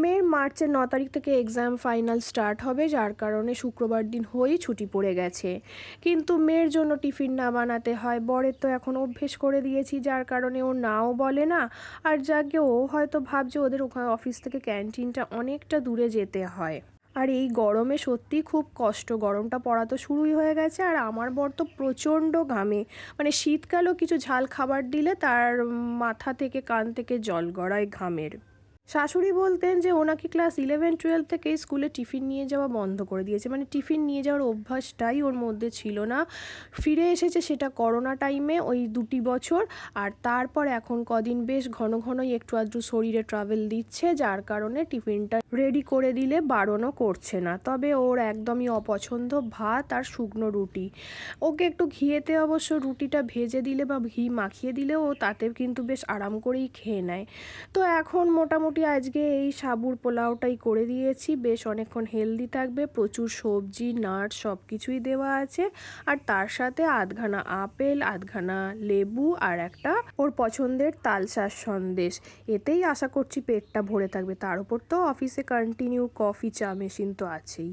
মেয়ের মার্চের 9 তারিখ থেকে এক্সাম ফাইনাল স্টার্ট হবে, যার কারণে শুক্রবার দিন হয়েই ছুটি পড়ে গেছে। কিন্তু মেয়ের জন্য টিফিন না বানাতে হয়। বরের তো এখন অভ্যেস করে দিয়েছি, যার কারণে ও নাও বলে না। আর যাকে ও হয়তো ভাবছে ওদের ওখানে অফিস থেকে ক্যান্টিনটা অনেকটা দূরে যেতে হয়। আর এই গরমে সত্যিই খুব কষ্ট। গরমটা পড়া তো শুরুই হয়ে গেছে, আর আমার বর তো প্রচণ্ড ঘামে। মানে শীতকালেও কিছু ঝাল খাবার দিলে তার মাথা থেকে কান থেকে জল গড়ায় ঘামের। শাশুড়ি বলতেন যে ও নাকি ক্লাস 11-12 থেকেই স্কুলে টিফিন নিয়ে যাওয়া বন্ধ করে দিয়েছে। মানে টিফিন নিয়ে যাওয়ার অভ্যাসটাই ওর মধ্যে ছিল না। ফিরে এসেছে সেটা করোনা টাইমে, ওই 2টি বছর। আর তারপর এখন কদিন বেশ ঘন ঘনই একটু আধটু শরীরে ট্রাভেল দিচ্ছে, যার কারণে টিফিনটা রেডি করে দিলে বারণও করছে না। তবে ওর একদমই অপছন্দ ভাত আর শুকনো রুটি। ওকে একটু ঘিয়েতে অবশ্য রুটিটা ভেজে দিলে বা ঘি মাখিয়ে দিলেও ও তাতে কিন্তু বেশ আরাম করেই খেয়ে নেয়। তো এখন মোটামুটি আজকে এই সাবুর পোলাওটাই করে দিয়েছি। বেশ অনেকক্ষণ হেলদি থাকবে, প্রচুর সবজি নাট সব কিছুই দেওয়া আছে। আর তার সাথে আধখানা আপেল, আধখানা লেবু আর একটা ওর পছন্দের তালশাঁস সন্দেশ। এতেই আশা করছি পেটটা ভরে থাকবে। তার উপর তো অফিসে কন্টিনিউ কফি চা মেশিন তো আছেই।